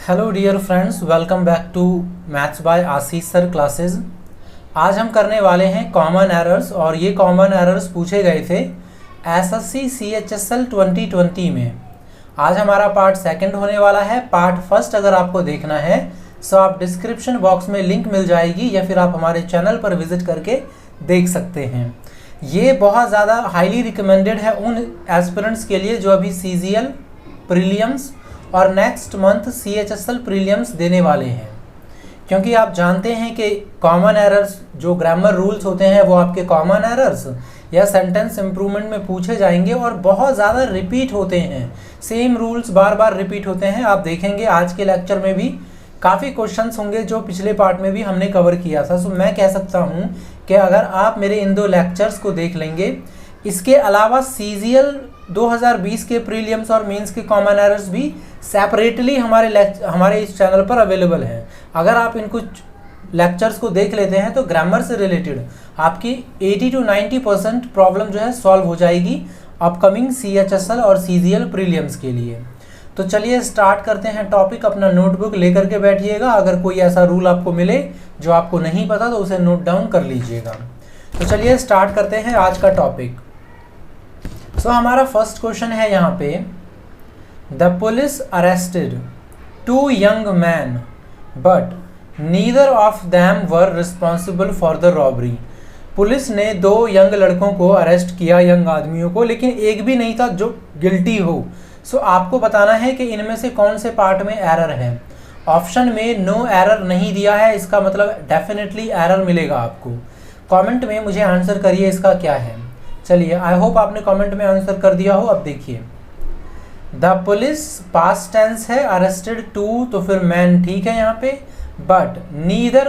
Hello dear friends, welcome back to maths by Ashish sir classes. आज हम करने वाले हैं कॉमन एरर्स और ये कॉमन एरर्स पूछे गए थे एसएससी CHSL 2020 में। आज हमारा पार्ट सेकंड होने वाला है। पार्ट फर्स्ट अगर आपको देखना है तो आप डिस्क्रिप्शन बॉक्स में लिंक मिल जाएगी या फिर आप हमारे चैनल पर विजिट करके देख सकते हैं। ये बहुत ज़्यादा हाईली रिकमेंडेड है उन एस्पिरेंट्स के लिए जो अभी CGL प्रीलियम्स और नेक्स्ट मंथ CHSL प्रीलियम्स देने वाले हैं, क्योंकि आप जानते हैं कि कॉमन एरर्स जो ग्रामर रूल्स होते हैं वो आपके कॉमन एरर्स या सेंटेंस इम्प्रूवमेंट में पूछे जाएंगे और बहुत ज़्यादा रिपीट होते हैं। सेम रूल्स बार बार रिपीट होते हैं। आप देखेंगे आज के लेक्चर में भी काफ़ी क्वेश्चंस होंगे जो पिछले पार्ट में भी हमने कवर किया था। सो मैं कह सकता हूँ कि अगर आप मेरे इन दो लेक्चर्स को देख लेंगे, इसके अलावा CGL 2020 के प्रीलियम्स और मेंस के कॉमन एरर्स भी सेपरेटली हमारे इस चैनल पर अवेलेबल हैं। अगर आप इन कुछ लेक्चर्स को देख लेते हैं तो ग्रामर से रिलेटेड आपकी 80 to 90% प्रॉब्लम जो है सॉल्व हो जाएगी अपकमिंग CHSL और CGL प्रीलियम्स के लिए। तो चलिए स्टार्ट करते हैं टॉपिक। अपना नोटबुक लेकर के बैठिएगा। अगर कोई ऐसा रूल आपको मिले जो आपको नहीं पता तो उसे नोट डाउन कर लीजिएगा। तो चलिए स्टार्ट करते हैं आज का टॉपिक। सो हमारा फर्स्ट क्वेश्चन है यहाँ पे, the police arrested 2 young men but neither of them were responsible for the robbery. Police ने 2 यंग लड़कों को अरेस्ट किया, यंग आदमियों को, लेकिन एक भी नहीं था जो गिल्टी हो। सो आपको बताना है कि इनमें से कौन से पार्ट में एरर है। ऑप्शन में नो एरर नहीं दिया है, इसका मतलब डेफिनेटली एरर मिलेगा आपको। कमेंट में मुझे आंसर करिए इसका क्या है। चलिए, आई होप आपने कमेंट में आंसर कर दिया हो। अब देखिए, द पुलिस पास्ट टेंस है, अरेस्टेड 2 तो फिर मैन ठीक है यहाँ पे, बट नीदर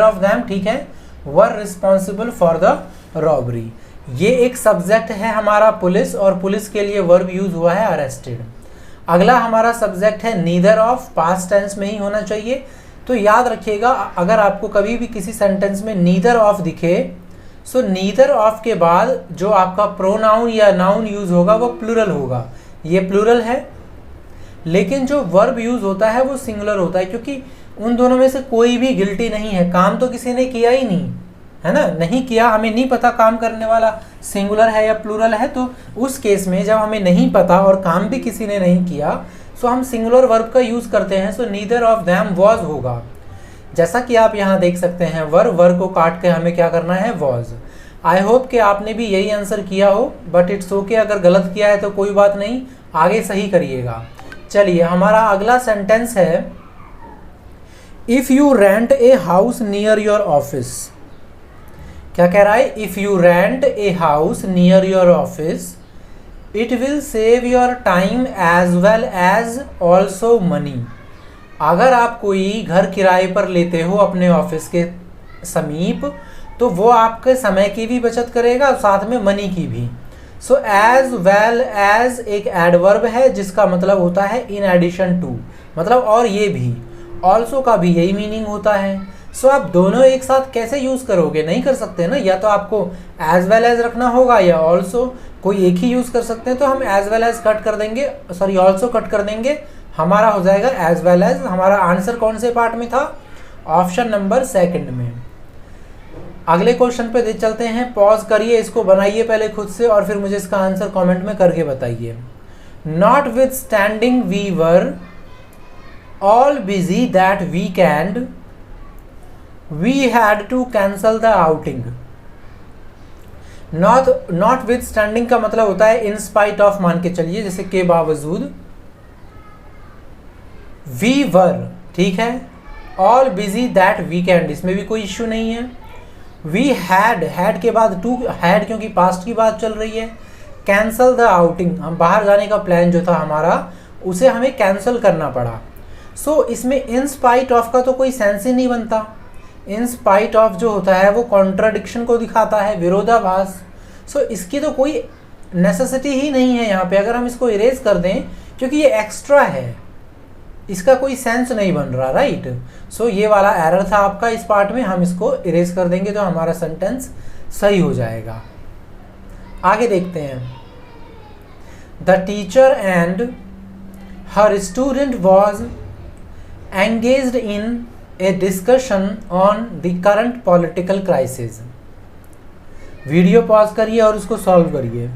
ऑफ दैम ठीक है, वर रिस्पॉन्सिबल फॉर द रॉबरी। ये एक सब्जेक्ट है हमारा पुलिस और पुलिस के लिए वर्ब यूज हुआ है अरेस्टेड। अगला हमारा सब्जेक्ट है नीदर ऑफ, पास्ट टेंस में ही होना चाहिए। तो याद रखिएगा, अगर आपको कभी भी किसी सेंटेंस में नीदर ऑफ दिखे सो नीदर ऑफ के बाद जो आपका प्रोनाउन या नाउन यूज होगा वो प्लूरल होगा। ये प्लूरल है, लेकिन जो वर्ब यूज होता है वो सिंगुलर होता है, क्योंकि उन दोनों में से कोई भी गिल्टी नहीं है। काम तो किसी ने किया ही नहीं है ना, नहीं किया, हमें नहीं पता काम करने वाला सिंगुलर है या प्लूरल है। तो उस केस में जब हमें नहीं पता और काम भी किसी ने नहीं किया सो हम सिंगुलर वर्ब का यूज करते हैं। सो नीदर ऑफ दैम वॉज होगा। जैसा कि आप यहाँ देख सकते हैं, वर को काट के हमें क्या करना है, वॉज। आई होप कि आपने भी यही आंसर किया हो, बट इट्स ओके, अगर गलत किया है तो कोई बात नहीं, आगे सही करिएगा। चलिए, हमारा अगला सेंटेंस है, if you rent a house near your office. क्या कह रहा है, if you rent a house near your office it will save your time as well as also money. अगर आप कोई घर किराए पर लेते हो अपने ऑफिस के समीप तो वो आपके समय की भी बचत करेगा और साथ में मनी की भी। सो एज वेल एज एक एडवर्ब है जिसका मतलब होता है इन एडिशन टू, मतलब और ये भी। ऑल्सो का भी यही मीनिंग होता है। सो आप दोनों एक साथ कैसे यूज़ करोगे, नहीं कर सकते ना, या तो आपको एज वेल एज रखना होगा या ऑल्सो, कोई एक ही यूज़ कर सकते हैं। तो हम एज वेल एज कट कर देंगे, सॉरी ऑल्सो कट कर देंगे, हमारा हो जाएगा एज वेल एज। हमारा आंसर कौन से पार्ट में था, ऑप्शन नंबर 2 में। अगले क्वेश्चन पे चलते हैं। पॉज करिए, इसको बनाइए पहले खुद से और फिर मुझे इसका आंसर कमेंट में करके बताइए। Notwithstanding we were all busy that weekend we had to cancel the outing. Notwithstanding का मतलब होता है इन स्पाइट ऑफ, मान के चलिए, जैसे के बावजूद। वी वर ठीक है, ऑल बिजी दैट वीकेंड, इसमें भी कोई इश्यू नहीं है। वी हैड के बाद टू हैड, क्योंकि पास्ट की बात चल रही है। कैंसल द आउटिंग, हम बाहर जाने का प्लान जो था हमारा उसे हमें कैंसिल करना पड़ा। सो इसमें इन स्पाइट ऑफ का तो कोई सेंस ही नहीं बनता। इन स्पाइट ऑफ जो होता है वो कॉन्ट्राडिक्शन को दिखाता है, विरोधाभास। सो इसकी तो कोई नेसेसिटी ही नहीं है यहाँ पे। अगर हम इसको इरेज कर दें, क्योंकि ये एक्स्ट्रा है, इसका कोई सेंस नहीं बन रहा, राइट। सो ये वाला एरर था आपका इस पार्ट में, हम इसको इरेज कर देंगे तो हमारा सेंटेंस सही हो जाएगा। आगे देखते हैं। The teacher and her student was engaged in A discussion on the current political crisis. Video pause करिए और उसको सॉल्व करिए।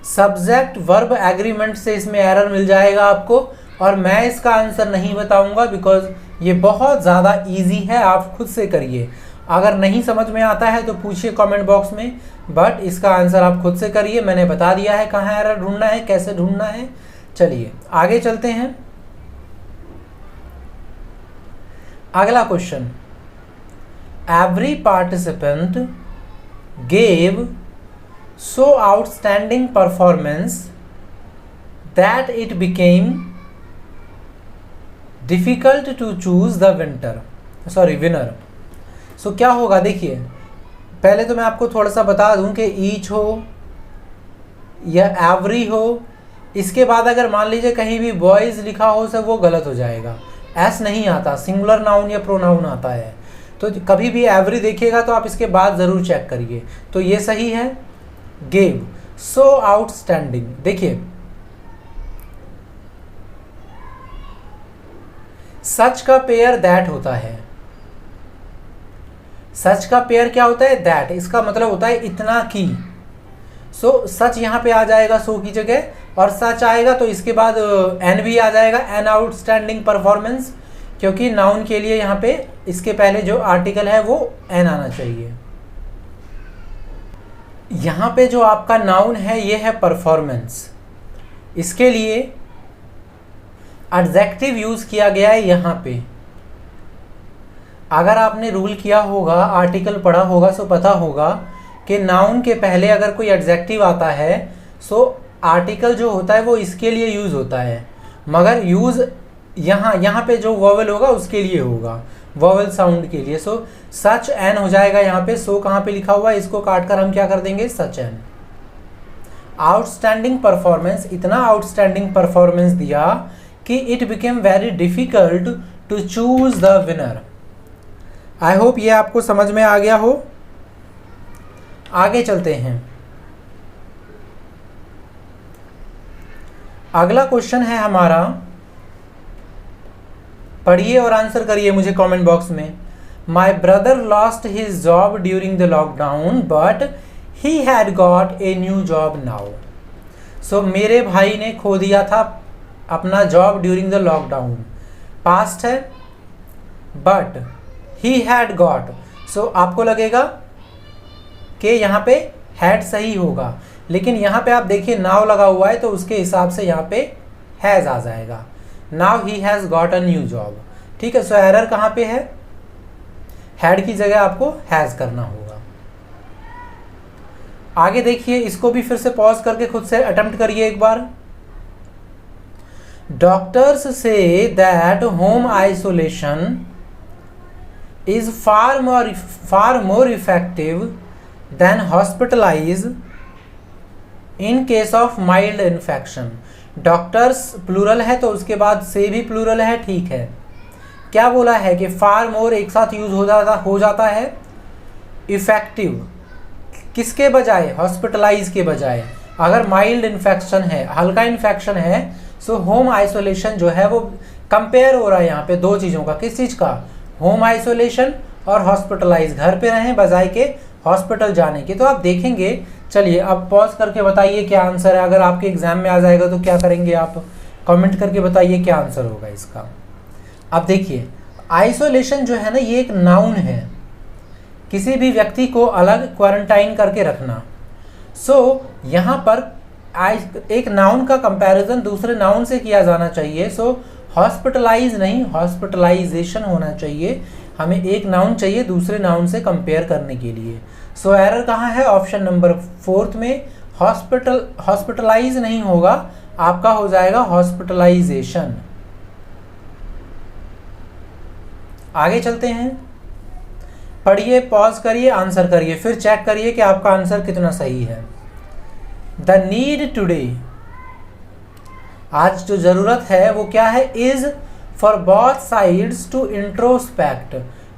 सब्जेक्ट वर्ब एग्रीमेंट से इसमें एरर मिल जाएगा आपको, और मैं इसका आंसर नहीं बताऊंगा बिकॉज ये बहुत ज़्यादा इजी है, आप खुद से करिए। अगर नहीं समझ में आता है तो पूछिए कमेंट बॉक्स में, बट इसका आंसर आप खुद से करिए। मैंने बता दिया है कहाँ एरर ढूंढना है, कैसे ढूंढना है। चलिए आगे चलते हैं। अगला question, every participant gave so outstanding performance that it became difficult to choose the winner। सो क्या होगा, देखिए पहले तो मैं आपको थोड़ा सा बता दूं कि ईच हो या एवरी हो, इसके बाद अगर मान लीजिए कहीं भी बॉयज़ लिखा हो तो वो गलत हो जाएगा। एस नहीं आता, सिंगुलर नाउन या प्रोनाउन आता है। तो कभी भी एवरी देखिएगा तो आप इसके बाद ज़रूर चेक करिए। तो ये सही है। गेव सो आउटस्टैंडिंग, देखिए सच का पेयर दैट होता है। सच का पेयर क्या होता है, दैट। इसका मतलब होता है इतना की। सो सच यहाँ पे आ जाएगा सो की जगह, और सच आएगा तो इसके बाद एन भी आ जाएगा, एन आउटस्टैंडिंग परफॉर्मेंस, क्योंकि नाउन के लिए यहाँ पे इसके पहले जो आर्टिकल है वो एन आना चाहिए। यहाँ पे जो आपका नाउन है ये है परफॉर्मेंस, इसके लिए एडजेक्टिव यूज़ किया गया है यहाँ पे। अगर आपने रूल किया होगा, आर्टिकल पढ़ा होगा, सो पता होगा कि नाउन के पहले अगर कोई एडजेक्टिव आता है सो आर्टिकल जो होता है वो इसके लिए यूज़ होता है, मगर यूज़ यहाँ पे जो वोवेल होगा उसके लिए होगा, वोवेल साउंड के लिए। सो सच एन हो जाएगा यहाँ पे। सो कहाँ पे लिखा हुआ है, इसको काट कर हम क्या कर देंगे, सच एन। आउटस्टैंडिंग परफॉर्मेंस, इतना आउटस्टैंडिंग परफॉर्मेंस दिया कि it became very difficult to choose the winner. I hope ये आपको समझ में आ गया हो। आगे चलते हैं। अगला क्वेश्चन है हमारा, पढ़िए और आंसर करिए मुझे कमेंट बॉक्स में। My brother lost his job during the lockdown but he had got a new job now. So मेरे भाई ने खो दिया था अपना job during the lockdown. Past है, but he had got. So आपको लगेगा कि यहाँ पे हैड सही होगा, लेकिन यहाँ पे आप देखिए नाउ लगा हुआ है तो उसके हिसाब से यहाँ पे हैज़ आ जाएगा। Now he has got a new job. ठीक है, सो एरर कहाँ पे है, हैड की जगह आपको हैज़ करना होगा। आगे देखिए, इसको भी फिर से पॉज करके खुद से अटेम्प्ट करिए एक बार। डॉक्टर्स से that home isolation is far more effective than hospitalize in case of mild infection। Doctors plural है तो उसके बाद से भी प्लूरल है, ठीक है। क्या बोला है कि फार मोर एक साथ यूज हो जाता है इफेक्टिव, किसके बजाय, हॉस्पिटलाइज के बजाय। अगर माइल्ड इन्फेक्शन है, हल्का इन्फेक्शन है, सो होम आइसोलेशन जो है वो कंपेयर हो रहा है यहाँ पे दो चीज़ों का। किस चीज़ का, होम आइसोलेशन और हॉस्पिटलाइज, घर पे रहें बजाय के हॉस्पिटल जाने के। तो आप देखेंगे, चलिए अब पॉज करके बताइए क्या आंसर है। अगर आपके एग्जाम में आ जाएगा तो क्या करेंगे आप, कमेंट करके बताइए क्या आंसर होगा इसका। अब देखिए, आइसोलेशन जो है ना ये एक नाउन है, किसी भी व्यक्ति को अलग क्वारंटाइन करके रखना। सो यहाँ पर एक नाउन का कंपैरिजन दूसरे नाउन से किया जाना चाहिए। सो हॉस्पिटलाइज नहीं, हॉस्पिटलाइजेशन होना चाहिए। हमें एक नाउन चाहिए दूसरे नाउन से कंपेयर करने के लिए। सो एरर कहाँ है, ऑप्शन नंबर 4 में। हॉस्पिटलाइज नहीं होगा, आपका हो जाएगा हॉस्पिटलाइजेशन। आगे चलते हैं, पढ़िए, पॉज करिए, आंसर करिए, फिर चेक करिए कि आपका आंसर कितना सही है। द नीड टुडे, आज जो ज़रूरत है वो क्या है, is for both sides to introspect,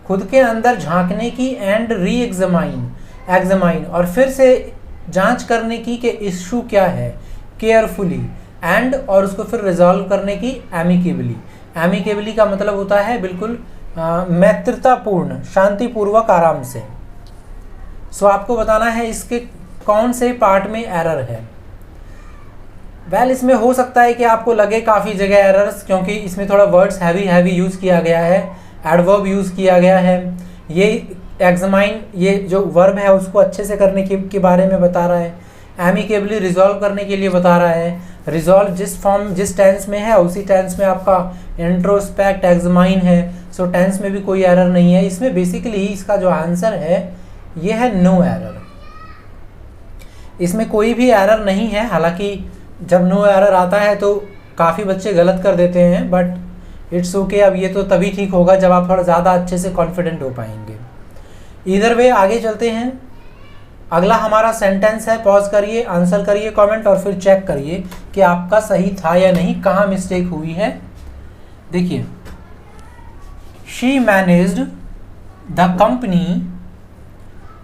खुद के अंदर झांकने की, एंड री एग्जामाइन, और फिर से जांच करने की कि इशू क्या है, केयरफुली, एंड और उसको फिर रिजॉल्व करने की एमिकेबली। एमिकेबली का मतलब होता है बिल्कुल मैत्रीतापूर्ण, शांतिपूर्वक, आराम से। सो आपको बताना है इसके कौन से पार्ट में एरर है। वेल इसमें हो सकता है कि आपको लगे काफ़ी जगह एरर्स, क्योंकि इसमें थोड़ा वर्ड्स हैवी यूज़ किया गया है, एडवर्ब यूज़ किया गया है। ये एग्जामाइन, ये जो वर्ब है उसको अच्छे से करने के बारे में बता रहा है। एमिकेबली रिजॉल्व करने के लिए बता रहा है। रिजॉल्व जिस टेंस में है उसी टेंस में आपका इंट्रोस्पेक्ट, एग्जामाइन है। सो टेंस में भी कोई एरर नहीं है। इसमें बेसिकली इसका जो आंसर है ये है नो एरर। इसमें कोई भी एरर नहीं है। हालांकि जब नो एरर आता है तो काफ़ी बच्चे गलत कर देते हैं, बट इट्स ओके। अब ये तो तभी ठीक होगा जब आप थोड़ा ज़्यादा अच्छे से कॉन्फिडेंट हो पाएंगे। इधर वे आगे चलते हैं। अगला हमारा सेंटेंस है, पॉज करिए, आंसर करिए कमेंट और फिर चेक करिए कि आपका सही था या नहीं, कहाँ मिस्टेक हुई है। देखिए, she managed the company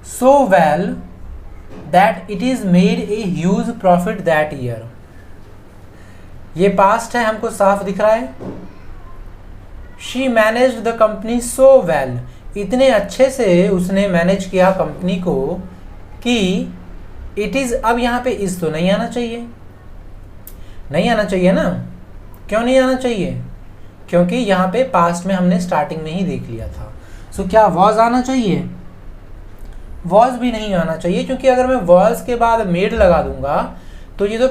so well that it is made a huge profit that year. ये पास्ट है, हमको साफ दिख रहा है। She managed the company so well, इतने अच्छे से उसने मैनेज किया कंपनी को कि इट इज़, अब यहाँ पे इस तो नहीं आना चाहिए, नहीं आना चाहिए ना। क्यों नहीं आना चाहिए? क्योंकि यहाँ पे पास्ट में हमने स्टार्टिंग में ही देख लिया था। सो क्या वॉज आना चाहिए? वॉज भी नहीं आना चाहिए, क्योंकि अगर मैं वॉज के बाद मेड लगा दूंगा तो ये तो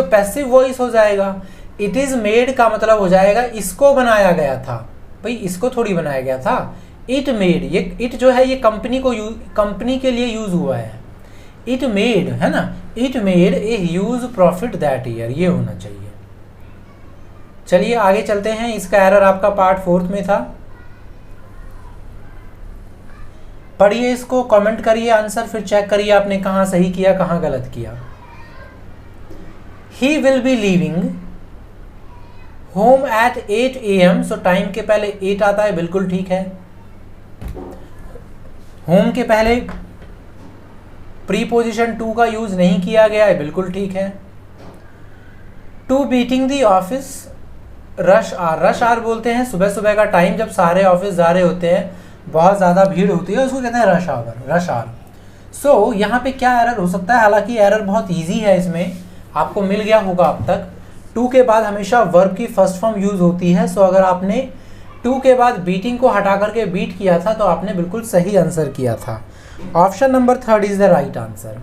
पैसिव वॉइस हो जाएगा। इट इज़ मेड का मतलब हो जाएगा इसको बनाया गया था। भाई इसको थोड़ी बनाया गया था, इट मेड। ये इट जो है ये कंपनी के लिए यूज हुआ है। इट मेड है ना, it made a huge profit that year, ये होना चाहिए। चलिए आगे चलते हैं। इसका एरर आपका पार्ट 4 में था। पढ़िए इसको, कमेंट करिए आंसर, फिर चेक करिए आपने कहाँ सही किया कहाँ गलत किया। He will be leaving home at 8 AM। So time के पहले 8 आता है, बिल्कुल ठीक है। होम के पहले प्रीपोजिशन टू का यूज नहीं किया गया है, बिल्कुल ठीक है। To beating the office rush hour. Rush hour बोलते हैं सुबह सुबह का टाइम जब सारे ऑफिस जा रहे होते हैं, बहुत ज़्यादा भीड़ होती है, उसको कहते हैं रश आवर, रश आर। सो यहाँ पे क्या एरर हो सकता है? हालांकि एरर बहुत इजी है, इसमें आपको मिल गया होगा अब तक। टू के बाद हमेशा वर्ब की फर्स्ट फॉर्म यूज होती है। सो अगर आपने टू के बाद बीटिंग को हटा करके बीट किया था तो आपने बिल्कुल सही आंसर किया था। Option number 3 is the right answer.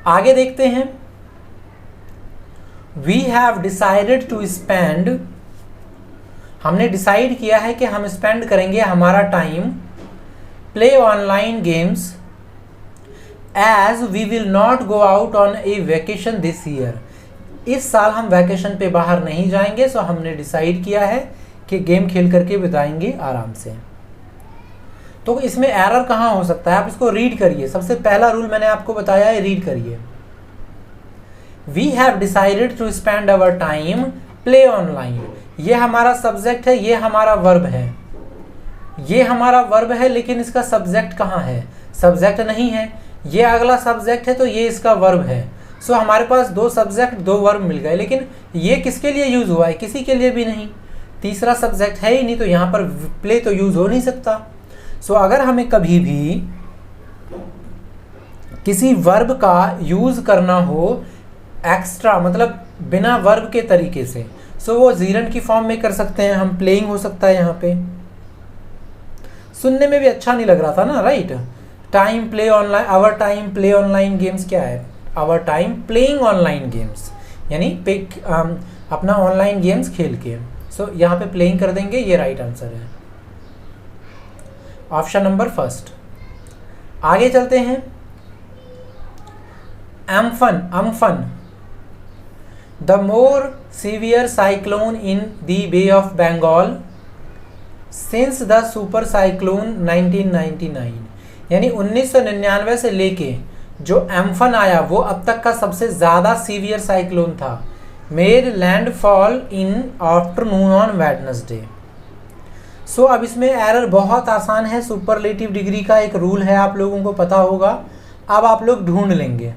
आगे देखते हैं। We have decided to spend, हमने डिसाइड किया है कि हम स्पेंड करेंगे हमारा time play online games as we will not go out on a vacation this year. इस साल हम वैकेशन पे बाहर नहीं जाएंगे। सो हमने डिसाइड किया है कि गेम खेल करके बिताएंगे आराम से। तो इसमें एरर कहाँ हो सकता है? आप इसको रीड करिए। सबसे पहला रूल मैंने आपको बताया है, रीड करिए। We have decided to spend our time play online. ये हमारा सब्जेक्ट है, ये हमारा वर्ब है, ये हमारा वर्ब है, लेकिन इसका सब्जेक्ट कहाँ है? सब्जेक्ट नहीं है। ये अगला सब्जेक्ट है तो ये इसका वर्ब है। सो हमारे पास 2 सब्जेक्ट 2 वर्ब मिल गए, लेकिन ये किसके लिए यूज हुआ है? किसी के लिए भी नहीं। तीसरा सब्जेक्ट है ही नहीं, तो यहाँ पर प्ले तो यूज हो नहीं सकता। सो अगर हमें कभी भी किसी वर्ब का यूज करना हो एक्स्ट्रा, मतलब बिना वर्ब के तरीके से, सो वो जीरन की फॉर्म में कर सकते हैं हम। प्लेइंग हो सकता है यहाँ पे। सुनने में भी अच्छा नहीं लग रहा था ना, right? Time play online, our time play online games क्या है? Our time playing online games, यानी अपना ऑनलाइन गेम्स खेल के। सो यहाँ पे प्लेइंग कर देंगे, ये राइट आंसर है, ऑप्शन नंबर 1। आगे चलते हैं। Amphan, the more severe cyclone in the bay of Bengal since the super cyclone 1999। यानी 1999 से लेके जो एम्फन आया वो अब तक का सबसे ज़्यादा सीवियर साइक्लोन था। Made landfall in afternoon on Wednesday. So अब इसमें एरर बहुत आसान है। सुपरलेटिव डिग्री का एक रूल है, आप लोगों को पता होगा। अब आप लोग ढूंढ लेंगे।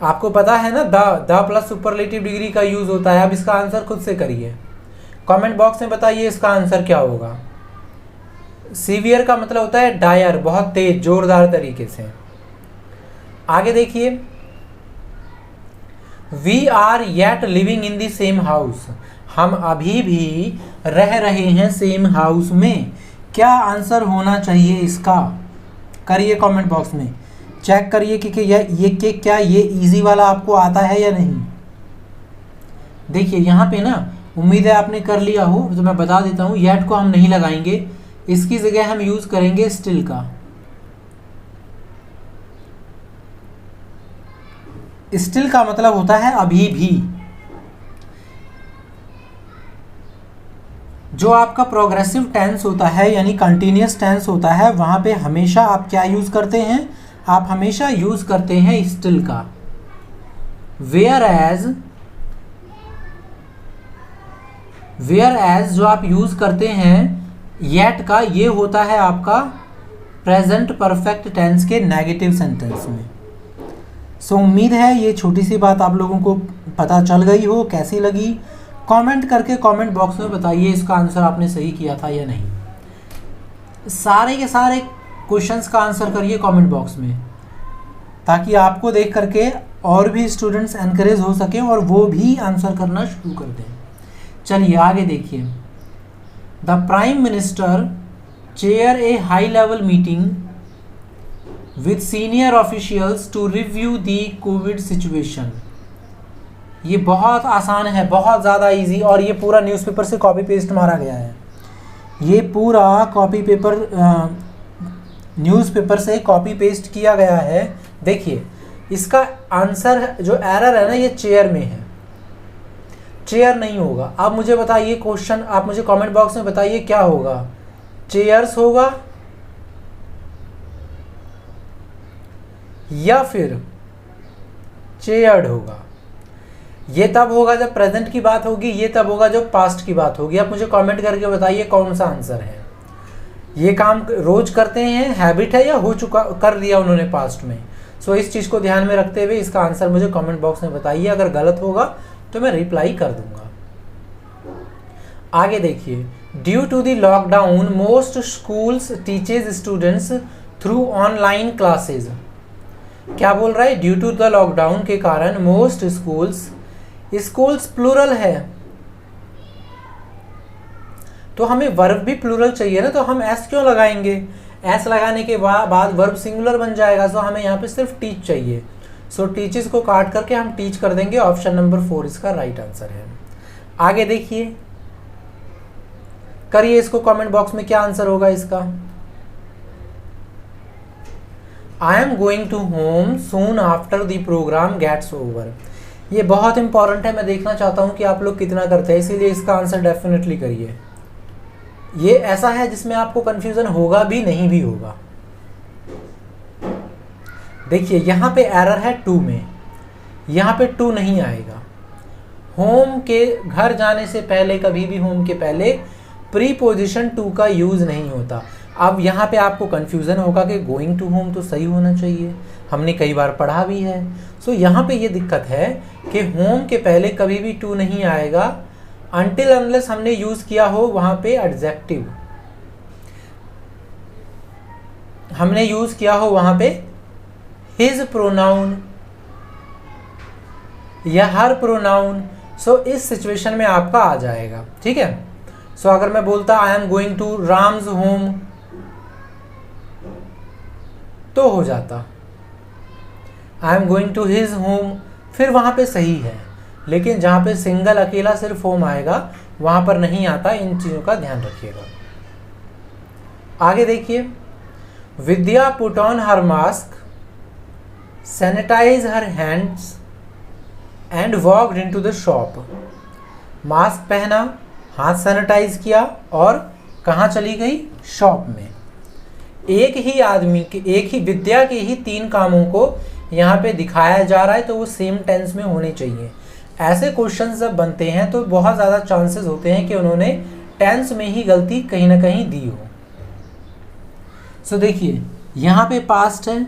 आपको पता है ना, द प्लस सुपरलेटिव डिग्री का यूज होता है। अब इसका आंसर खुद से करिए, कमेंट बॉक्स में बताइए इसका आंसर क्या होगा। सीवियर का मतलब होता है डायर, बहुत तेज जोरदार तरीके से। आगे देखिए, we are yet living in the same house, हम अभी भी रह रहे हैं सेम हाउस में। क्या आंसर होना चाहिए इसका, करिए कमेंट बॉक्स में, चेक करिए कि क्या ये इजी वाला आपको आता है या नहीं। देखिए यहाँ पे ना, उम्मीद है आपने कर लिया हो, तो मैं बता देता हूँ, येट को हम नहीं लगाएंगे, इसकी जगह हम यूज करेंगे स्टिल का। स्टिल का मतलब होता है अभी भी। जो आपका प्रोग्रेसिव टेंस होता है यानी कंटिन्यूअस टेंस होता है, वहां पे हमेशा आप क्या यूज करते हैं, आप हमेशा यूज करते हैं स्टिल का। वेयर एज जो आप यूज करते हैं येट का, ये होता है आपका प्रेजेंट परफेक्ट टेंस के नेगेटिव सेंटेंस में। सो उम्मीद है ये छोटी सी बात आप लोगों को पता चल गई हो। कैसी लगी कमेंट करके कमेंट बॉक्स में बताइए इसका आंसर आपने सही किया था या नहीं। सारे के सारे क्वेश्चंस का आंसर करिए कमेंट बॉक्स में, ताकि आपको देख करके और भी स्टूडेंट्स एनकरेज हो सके और वो भी आंसर करना शुरू कर दें। चलिए आगे देखिए, the prime minister chair a high level meeting with senior officials to review the COVID situation. ये बहुत आसान है, बहुत ज़्यादा इजी, और ये पूरा न्यूज़पेपर से कॉपी पेस्ट मारा गया है। ये पूरा कॉपी पेपर न्यूज़पेपर से कॉपी पेस्ट किया गया है। देखिए इसका आंसर जो एरर है ना, ये चेयर में है, चेयर नहीं होगा। आप मुझे बताइए क्वेश्चन, आप मुझे कमेंट बॉक्स में बताइए क्या होगा, चेयर्स होगा या फिर चेयर्ड होगा। ये तब होगा जब प्रेजेंट की बात होगी, ये तब होगा जब पास्ट की बात होगी। आप मुझे कमेंट करके बताइए कौन सा आंसर है। ये काम रोज करते हैं, हैबिट है, या हो चुका, कर दिया उन्होंने पास्ट में। सो इस चीज़ को ध्यान में रखते हुए इसका आंसर मुझे कमेंट बॉक्स में बताइए। अगर गलत होगा तो मैं रिप्लाई कर दूंगा। आगे देखिए, due to the lockdown most schools teaches students through online classes. क्या बोल रहा है, ड्यू टू द लॉकडाउन के कारण मोस्ट स्कूल्स, स्कूल्स प्लूरल है तो हमें वर्ब भी प्लूरल चाहिए ना, तो हम एस क्यों लगाएंगे, एस लगाने के बाद वर्ब सिंगुलर बन जाएगा। सो हमें यहाँ पे सिर्फ टीच चाहिए। सो टीचेस को काट करके हम टीच कर देंगे। ऑप्शन नंबर 4 इसका राइट आंसर है। आगे देखिए, करिए इसको कमेंट बॉक्स में क्या आंसर होगा इसका। I am going to home soon after the programme gets over. ये बहुत इंपॉर्टेंट है, मैं देखना चाहता हूं कि आप लोग कितना करते हैं, इसीलिए इसका आंसर डेफिनेटली करिए। ये ऐसा है जिसमें आपको कंफ्यूजन होगा भी, नहीं भी होगा। देखिए यहाँ पे एरर है टू में, यहाँ पे टू नहीं आएगा। होम के घर जाने से पहले, कभी भी होम के पहले प्रीपोजिशन टू का यूज नहीं होता। अब यहाँ पे आपको कंफ्यूजन होगा कि गोइंग टू होम तो सही होना चाहिए, हमने कई बार पढ़ा भी है। सो यहाँ पे ये दिक्कत है कि होम के पहले कभी भी टू नहीं आएगा अनटिल अनलेस हमने यूज किया हो वहाँ पे एडजेक्टिव, हमने यूज किया हो वहाँ पे हिज प्रोनाउन या हर प्रोनाउन। सो इस सिचुएशन में आपका आ जाएगा, ठीक है। सो अगर मैं बोलता I am going to Ram's home तो हो जाता I am going to his home, फिर वहां पे सही है। लेकिन जहां पे सिंगल अकेला सिर्फ होम आएगा वहां पर नहीं आता। इन चीजों का ध्यान रखिएगा। आगे देखिए, Vidya put on her mask, sanitise her hands and walked into the shop. Mask पहना, हाथ सैनिटाइज किया और कहाँ चली गई, शॉप में। एक ही आदमी के, एक ही विद्या के ही 3 कामों को यहाँ पे दिखाया जा रहा है, तो वो सेम टेंस में होने चाहिए। ऐसे क्वेश्चन जब बनते हैं तो बहुत ज़्यादा चांसेस होते हैं कि उन्होंने टेंस में ही गलती कहीं ना कहीं दी हो। सो देखिए यहाँ पे पास्ट है,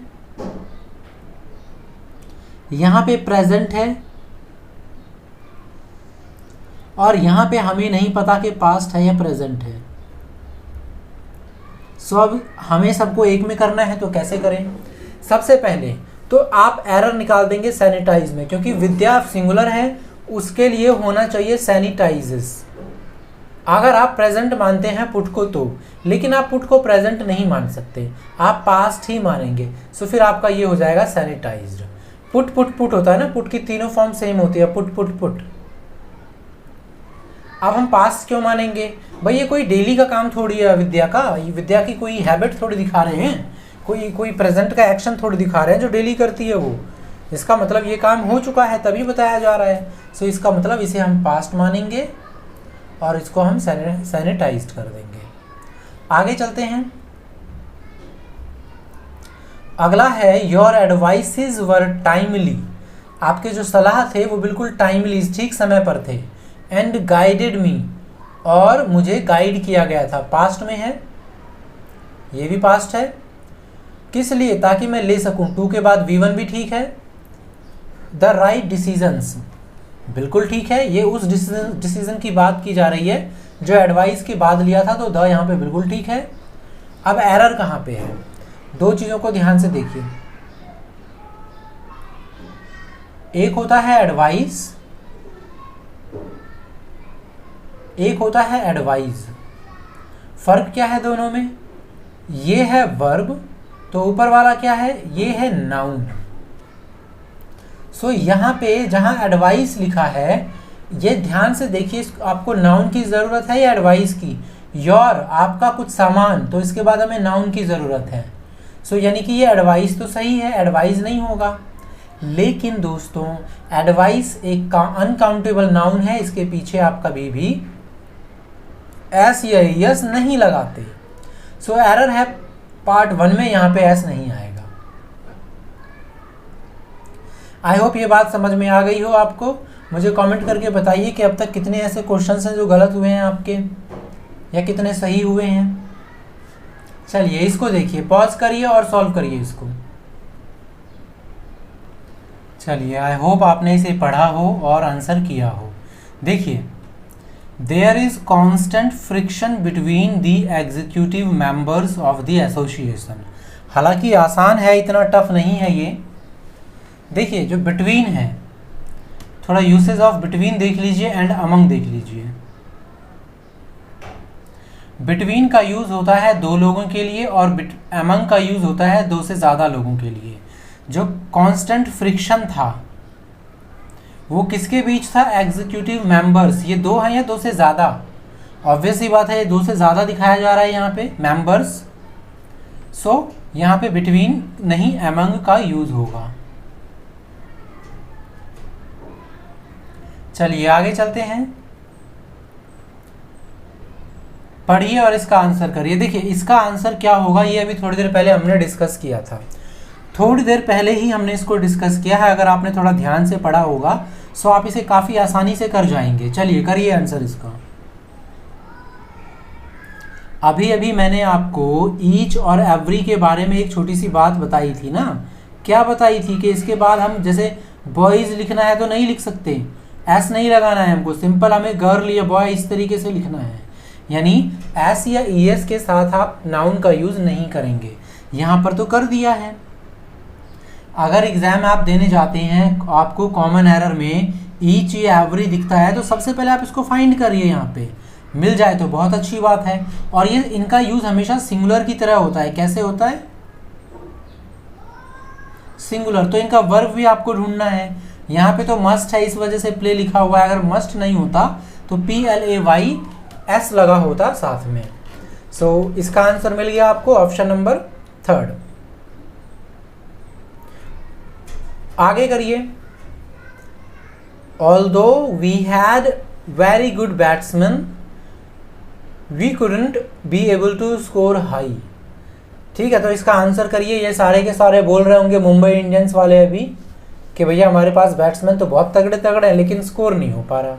यहाँ पे प्रेजेंट है, और यहाँ पे हमें नहीं पता कि पास्ट है या प्रेजेंट है। सो अब हमें सबको एक में करना है, तो कैसे करें? सबसे पहले तो आप एरर निकाल देंगे सैनिटाइज में, क्योंकि विद्या सिंगुलर है, उसके लिए होना चाहिए सैनिटाइजेस। अगर आप प्रेजेंट मानते हैं पुट को तो, लेकिन आप पुट को प्रेजेंट नहीं मान सकते, आप पास्ट ही मानेंगे। सो फिर आपका ये हो जाएगा सैनिटाइज्ड। पुट पुट पुट होता है ना, पुट की तीनों फॉर्म सेम होती है, पुट पुट पुट। अब हम पास्ट क्यों मानेंगे? भाई ये कोई डेली का काम थोड़ी है विद्या का, विद्या की कोई हैबिट थोड़ी दिखा रहे हैं, कोई प्रेजेंट का एक्शन थोड़ी दिखा रहे हैं जो डेली करती है वो। इसका मतलब ये काम हो चुका है तभी बताया जा रहा है। सो इसका मतलब इसे हम पास्ट मानेंगे और इसको हम सैनिटाइज्ड कर देंगे। आगे चलते हैं। अगला है योर एडवाइसेस वर टाइमली। आपके जो सलाह थे वो बिल्कुल टाइमली, ठीक समय पर थे। एंड गाइडेड मी, और मुझे गाइड किया गया था। पास्ट में है, ये भी पास्ट है। किस लिए? ताकि मैं ले सकूं। टू के बाद V1 भी ठीक है। द राइट डिसीजंस, बिल्कुल ठीक है। ये उस डिसीजन की बात की जा रही है जो एडवाइस के बाद लिया था, तो द यहाँ पे बिल्कुल ठीक है। अब एरर कहाँ पे है? दो चीज़ों को ध्यान से देखिए। एक होता है एडवाइस, एक होता है एडवाइज। फर्क क्या है दोनों में? ये है वर्ब, तो ऊपर वाला क्या है? ये है नाउन। सो यहाँ पे जहाँ एडवाइस लिखा है, ये ध्यान से देखिए, आपको नाउन की ज़रूरत है या एडवाइस की? योर, आपका कुछ सामान, तो इसके बाद हमें नाउन की ज़रूरत है। सो यानी कि ये एडवाइस तो सही है, एडवाइस नहीं होगा। लेकिन दोस्तों एडवाइस एक अनकाउंटेबल नाउन है, इसके पीछे आप कभी भी एस या यस नहीं लगाते। सो एरर है पार्ट 1 में, यहाँ पे एस नहीं आएगा। आई होप ये बात समझ में आ गई हो आपको। मुझे कमेंट करके बताइए कि अब तक कितने ऐसे क्वेश्चंस हैं जो गलत हुए हैं आपके, या कितने सही हुए हैं। चलिए इसको देखिए, पॉज करिए और सॉल्व करिए इसको। चलिए आई होप आपने इसे पढ़ा हो और आंसर किया हो। देखिए, there is constant friction between the executive members of the association. हालांकि आसान है, इतना टफ नहीं है ये। देखिए जो बिटवीन है, थोड़ा यूसेज ऑफ बिटवीन देख लीजिए एंड अमंग देख लीजिए। बिटवीन का यूज़ होता है दो लोगों के लिए और अमंग का यूज़ होता है दो से ज़्यादा लोगों के लिए। जो कांस्टेंट फ्रिक्शन था वो किसके बीच था? Executive members. ये दो हैं या दो से ज़्यादा? ऑब्वियस ही बात है, ये दो से ज़्यादा दिखाया जा रहा है यहाँ पे, मेंबर्स। सो यहाँ पे बिटवीन नहीं अमंग का यूज़ होगा। चलिए आगे चलते हैं, पढ़िए और इसका आंसर करिए। देखिए इसका आंसर क्या होगा ये अभी थोड़ी देर पहले हमने डिस्कस किया था, थोड़ी देर पहले ही हमने इसको डिस्कस किया है। अगर आपने थोड़ा ध्यान से पढ़ा होगा तो आप इसे काफ़ी आसानी से कर जाएंगे। चलिए करिए आंसर इसका। अभी अभी मैंने आपको ईच और एवरी के बारे में एक छोटी सी बात बताई थी ना। क्या बताई थी? कि इसके बाद हम जैसे बॉयज़ लिखना है तो नहीं लिख सकते, एस नहीं लगाना है हमको, सिंपल हमें गर्ल या बॉय इस तरीके से लिखना है। यानी एस या ईएस के साथ आप नाउन का यूज़ नहीं करेंगे। यहाँ पर तो कर दिया है। अगर एग्ज़ाम आप देने जाते हैं, आपको कॉमन एरर में ईच या एवरी दिखता है, तो सबसे पहले आप इसको फाइंड करिए। यहाँ पे मिल जाए तो बहुत अच्छी बात है। और ये इनका यूज़ हमेशा सिंगुलर की तरह होता है। कैसे होता है? सिंगुलर। तो इनका वर्ब भी आपको ढूंढना है। यहाँ पे तो मस्ट है, इस वजह से प्ले लिखा हुआ है। अगर मस्ट नहीं होता तो PLAYS लगा होता साथ में। सो इसका आंसर मिल गया आपको, ऑप्शन नंबर 3। आगे करिए। Although we had very good batsman we couldn't be able to score high. ठीक है, तो इसका आंसर करिए। ये सारे के सारे बोल रहे होंगे मुंबई इंडियंस वाले अभी कि भैया हमारे पास बैट्समैन तो बहुत तगड़े तगड़े हैं लेकिन स्कोर नहीं हो पा रहा।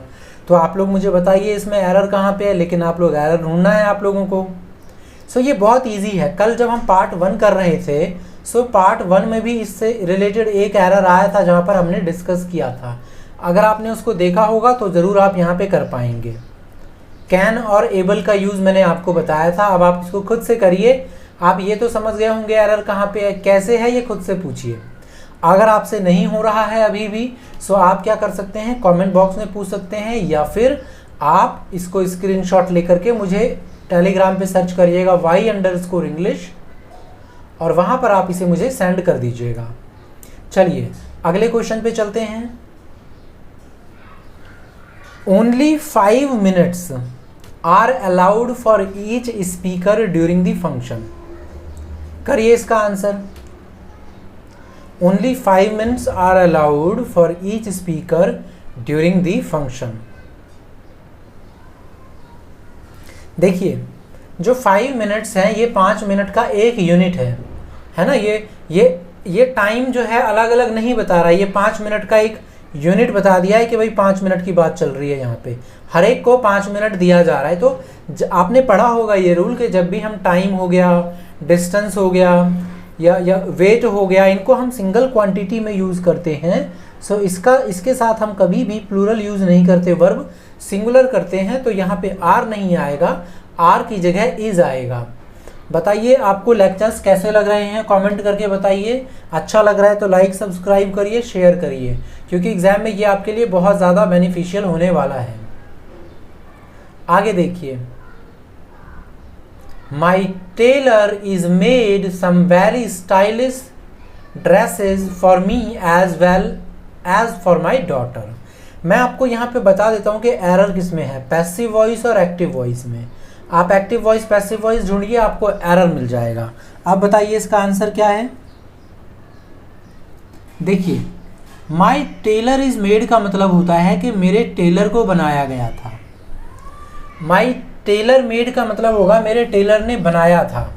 तो आप लोग मुझे बताइए इसमें एरर कहाँ पे है, लेकिन आप लोग एरर ढूंढना है आप लोगों को। सो ये बहुत इजी है। कल जब हम पार्ट 1 कर रहे थे सो पार्ट 1 में भी इससे रिलेटेड एक एरर आया था जहाँ पर हमने डिस्कस किया था। अगर आपने उसको देखा होगा तो ज़रूर आप यहाँ पे कर पाएंगे। कैन और एबल का यूज़ मैंने आपको बताया था, अब आप इसको खुद से करिए। आप ये तो समझ गए होंगे एरर कहाँ पे है, कैसे है, ये खुद से पूछिए। अगर आपसे नहीं हो रहा है अभी भी, सो आप क्या कर सकते हैं, कमेंट बॉक्स में पूछ सकते हैं, या फिर आप इसको स्क्रीनशॉट लेकर के मुझे टेलीग्राम पे सर्च करिएगा y_English और वहाँ पर आप इसे मुझे सेंड कर दीजिएगा। चलिए अगले क्वेश्चन पे चलते हैं। Only 5 minutes are allowed for each speaker during the function. करिए इसका आंसर। Only 5 minutes are allowed for each speaker during the function. देखिए जो 5 मिनट्स हैं ये 5 मिनट का एक यूनिट है ना। ये टाइम जो है अलग अलग नहीं बता रहा है, ये 5 मिनट का एक यूनिट बता दिया है कि भाई 5 मिनट की बात चल रही है। यहाँ पे हर एक को 5 मिनट दिया जा रहा है। तो आपने पढ़ा होगा ये रूल कि जब भी हम टाइम हो गया, डिस्टेंस हो गया या वेट हो गया, इनको हम सिंगल क्वांटिटी में यूज़ करते हैं। सो इसके साथ हम कभी भी प्लूरल यूज़ नहीं करते, वर्ब सिंगुलर करते हैं। तो यहाँ पे आर नहीं आएगा, आर की जगह इज आएगा। बताइए आपको लेक्चर्स कैसे लग रहे हैं, कमेंट करके बताइए। अच्छा लग रहा है तो लाइक सब्सक्राइब करिए, शेयर करिए, क्योंकि एग्जाम में ये आपके लिए बहुत ज़्यादा बेनिफिशियल होने वाला है। आगे देखिए, my tailor is made some very stylish dresses for me as well as for my daughter. मैं आपको यहाँ पे बता देता हूँ कि एरर किस में है, पैसिव वॉइस और एक्टिव वॉइस में। आप एक्टिव वॉइस पैसिव वॉइस ढूंढिए, आपको एरर मिल जाएगा। आप बताइए इसका आंसर क्या है। देखिए माई टेलर इज मेड का मतलब होता है कि मेरे टेलर को बनाया गया था। माई टेलर मेड का मतलब होगा मेरे टेलर ने बनाया था,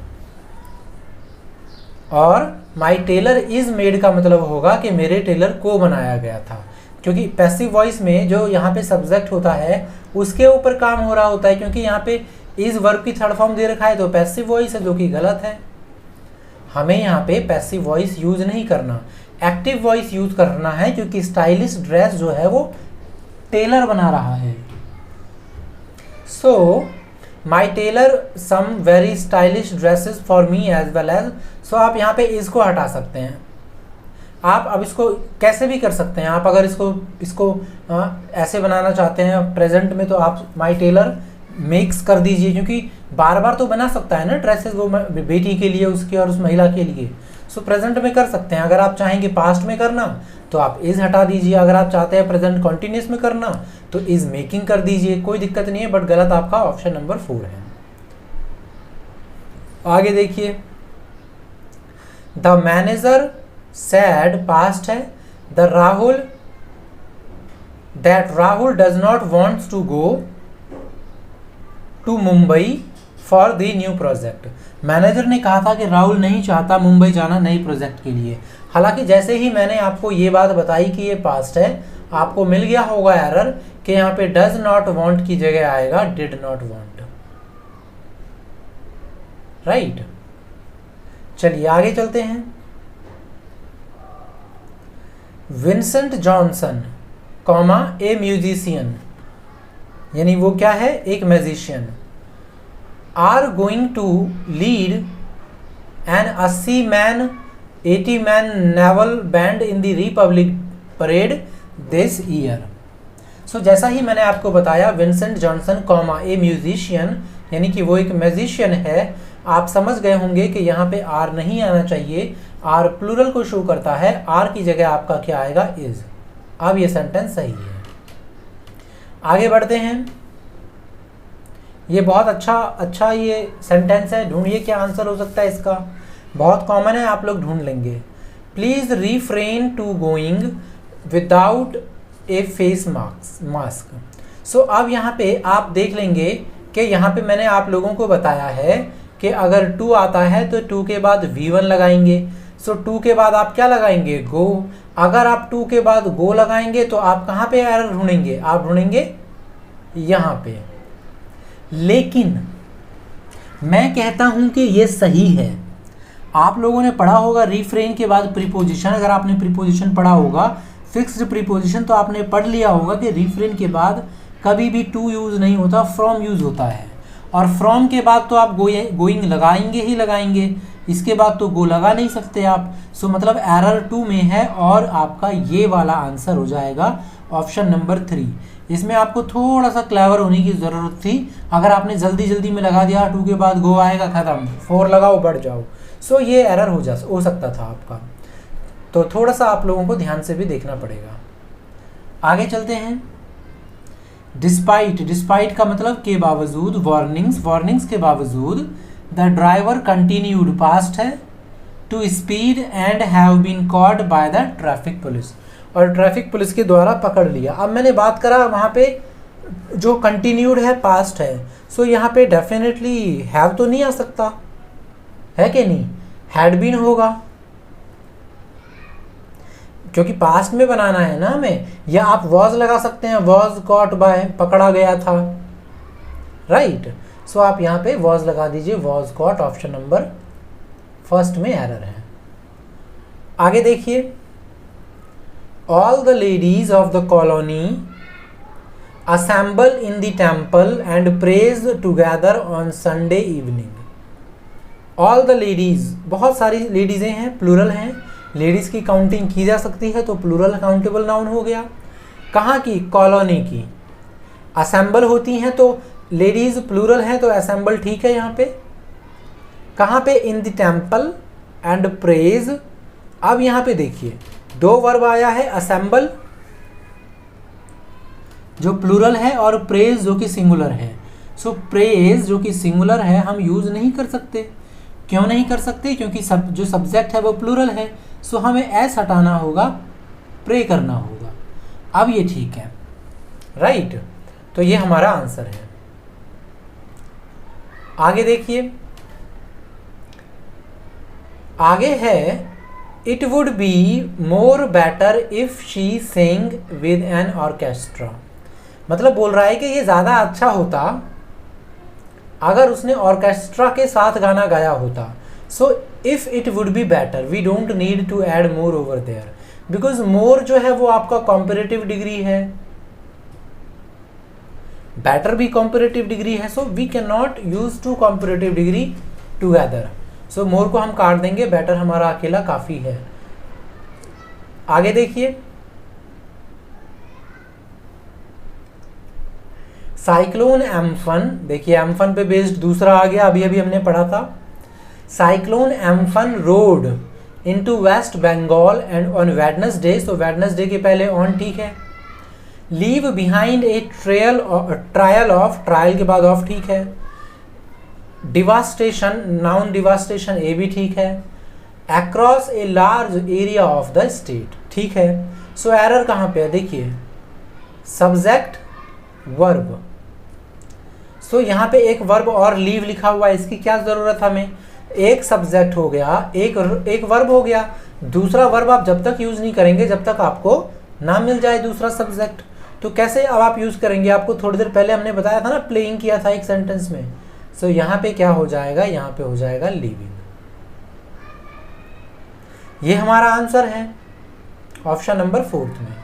और माई टेलर इज मेड का मतलब होगा कि मेरे टेलर को बनाया गया था। क्योंकि पैसिव वॉइस में जो यहाँ पे सब्जेक्ट होता है उसके ऊपर काम हो रहा होता है, क्योंकि यहाँ पे इज वर्ब की थर्ड फॉर्म दे रखा है तो पैसिव वॉइस है, जो कि गलत है। हमें यहाँ पे पैसिव वॉइस यूज नहीं करना, एक्टिव वॉइस यूज करना है, क्योंकि स्टाइलिश ड्रेस जो है वो टेलर बना रहा है। So my tailor some very stylish dresses for me as well as. So आप यहाँ पे इसको हटा सकते हैं। आप अब इसको कैसे भी कर सकते हैं। आप अगर इसको ऐसे बनाना चाहते हैं प्रेजेंट में, तो आप माई टेलर मेक्स कर दीजिए, क्योंकि बार बार तो बना सकता है ना ड्रेसेस वो बेटी के लिए उसकी और उस महिला के लिए। सो प्रेजेंट में कर सकते हैं। अगर आप चाहेंगे पास्ट में करना तो आप इज हटा दीजिए, अगर आप चाहते हैं प्रेजेंट कॉन्टिन्यूस में करना तो इज मेकिंग कर दीजिए, कोई दिक्कत नहीं है। बट गलत आपका ऑप्शन नंबर 4 है। आगे देखिए, द मैनेजर सैड पास्ट है, the Rahul that Rahul does not wants to go to Mumbai for the new project. Manager ने कहा था कि राहुल नहीं चाहता मुंबई जाना नए प्रोजेक्ट के लिए। हालांकि जैसे ही मैंने आपको ये बात बताई कि ये पास्ट है, आपको मिल गया होगा एरर कि यहाँ पे डज नॉट वांट की जगह आएगा डिड नॉट वांट। राइट, चलिए आगे चलते हैं। Vincent Johnson comma a musician, यानी वो क्या है, एक musician, are going to lead an 80-man naval band in the republic parade this year. So जैसा ही मैंने आपको बताया, Vincent Johnson comma a musician, यानी कि वो एक म्यूजिशियन है। आप समझ गए होंगे कि यहाँ पे आर नहीं आना चाहिए, आर प्लूरल को शो करता है, आर की जगह आपका क्या आएगा, इज। अब ये सेंटेंस सही है। आगे बढ़ते हैं। ये बहुत अच्छा ये सेंटेंस है, ढूंढिए क्या आंसर हो सकता है इसका। बहुत कॉमन है, आप लोग ढूंढ लेंगे। Please refrain to going without a face mask. So अब यहाँ पे आप देख लेंगे कि यहाँ पे मैंने आप लोगों को बताया है कि अगर टू आता है तो टू के बाद V1 लगाएंगे। सो टू के बाद आप क्या लगाएंगे, गो। अगर आप टू के बाद गो लगाएंगे तो आप कहाँ पे एरर ढूंढेंगे, आप ढूंढेंगे यहाँ पे। लेकिन मैं कहता हूं कि ये सही है। आप लोगों ने पढ़ा होगा रिफ्रेन के बाद प्रीपोजिशन, अगर आपने प्रीपोजिशन पढ़ा होगा फिक्स्ड प्रीपोजिशन तो आपने पढ़ लिया होगा कि रिफ्रेन के बाद कभी भी टू यूज़ नहीं होता, फ्रॉम यूज़ होता है। और फ्रॉम के बाद तो आप गोइंग लगाएंगे ही लगाएंगे, इसके बाद तो गो लगा नहीं सकते आप। सो मतलब एरर 2 में है और आपका ये वाला आंसर हो जाएगा ऑप्शन नंबर 3। इसमें आपको थोड़ा सा क्लेवर होने की ज़रूरत थी। अगर आपने जल्दी जल्दी में लगा दिया 2 के बाद गो आएगा, ख़त्म, 4 लगाओ बढ़ जाओ। सो ये एरर हो सकता था आपका, तो थोड़ा सा आप लोगों को ध्यान से भी देखना पड़ेगा। आगे चलते हैं। डिस्पाइट का मतलब के बावजूद, वार्निंग्स के बावजूद द ड्राइवर कंटिन्यूड, पास्ट है, to speed and have been caught by the traffic police, और ट्रैफिक पुलिस के द्वारा पकड़ लिया। अब मैंने बात करा वहाँ पे जो कंटिन्यूड है पास्ट है, सो यहाँ पे डेफिनेटली हैव तो नहीं आ सकता है कि नहीं, हैड बीन होगा क्योंकि पास्ट में बनाना है ना हमें, या आप वॉज लगा सकते हैं, वॉज कॉट बाय, पकड़ा गया था, राइट। सो आप यहाँ पे वॉज लगा दीजिए, was caught, option number first में एरर है। आगे देखिए, all the ladies of the colony assemble in the temple and praise together on Sunday evening। All the ladies, बहुत सारी लेडीज़ें हैं, प्लूरल हैं, लेडीज़ की काउंटिंग की जा सकती है तो प्लूरल काउंटेबल नाउन हो गया। कहाँ की, कॉलोनी की। असेंबल होती हैं तो लेडीज़ प्लूरल हैं तो असेंबल ठीक है यहाँ पे। कहाँ पे, in the temple and praise. अब यहाँ पे देखिए 2 वर्ब आया है, असेंबल जो प्लूरल है और प्रेज जो कि सिंगुलर है। सो प्रेज जो कि सिंगुलर है हम यूज़ नहीं कर सकते। क्यों नहीं कर सकते, क्योंकि जो सब्जेक्ट है वो प्लूरल है। सो हमें एस हटाना होगा, प्रे करना होगा। अब ये ठीक है, राइट। तो ये हमारा आंसर है। आगे देखिए, आगे है it would be more better if she sing with an orchestra. मतलब बोल रहा है कि ये ज़्यादा अच्छा होता अगर उसने ऑर्केस्ट्रा के साथ गाना गाया होता। So if it would be better, we don't need to add more over there, because more जो है वो आपका कॉम्परेटिव डिग्री है, बेटर भी कॉम्परेटिव डिग्री है। So we can not use two comparative degree together. So more को हम काट देंगे, बेटर हमारा अकेला काफ़ी है। आगे देखिए, साइक्लोन एम्फन, देखिए एम्फन पे बेस्ड दूसरा आ गया, अभी अभी हमने पढ़ा था। Cyclone Amphan rode into west Bengal and on Wednesday, so Wednesday के पहले ऑन ठीक है। Leave behind a trial of, trial के बाद ऑफ ठीक है। डिवास्टेशन, नाउन डिवास्टेशन, ए भी ठीक है। Across a large area of the state, ठीक है। सो एरर कहाँ पे है, देखिए सब्जेक्ट वर्ब। सो यहाँ पे एक वर्ब और लीव लिखा हुआ है, इसकी क्या ज़रूरत हमें, एक सब्जेक्ट हो गया, एक वर्ब हो गया। दूसरा वर्ब आप जब तक यूज़ नहीं करेंगे जब तक आपको ना मिल जाए दूसरा सब्जेक्ट। तो कैसे अब आप यूज़ करेंगे, आपको थोड़ी देर पहले हमने बताया था ना, प्लेइंग किया था एक सेंटेंस में। सो यहाँ पे क्या हो जाएगा, यहाँ पे हो जाएगा लिविंग। ये हमारा आंसर है ऑप्शन नंबर 4 में।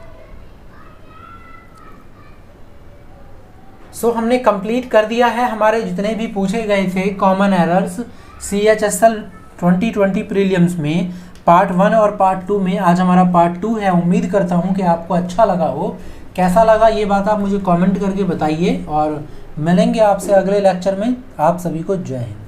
सो हमने कंप्लीट कर दिया है हमारे जितने भी पूछे गए थे कॉमन एरर्स CHSL 2020 प्रीलिम्स में पार्ट 1 और पार्ट 2 में। आज हमारा पार्ट 2 है। उम्मीद करता हूँ कि आपको अच्छा लगा हो। कैसा लगा ये बात आप मुझे कमेंट करके बताइए और मिलेंगे आपसे अगले लेक्चर में। आप सभी को जय हिंद।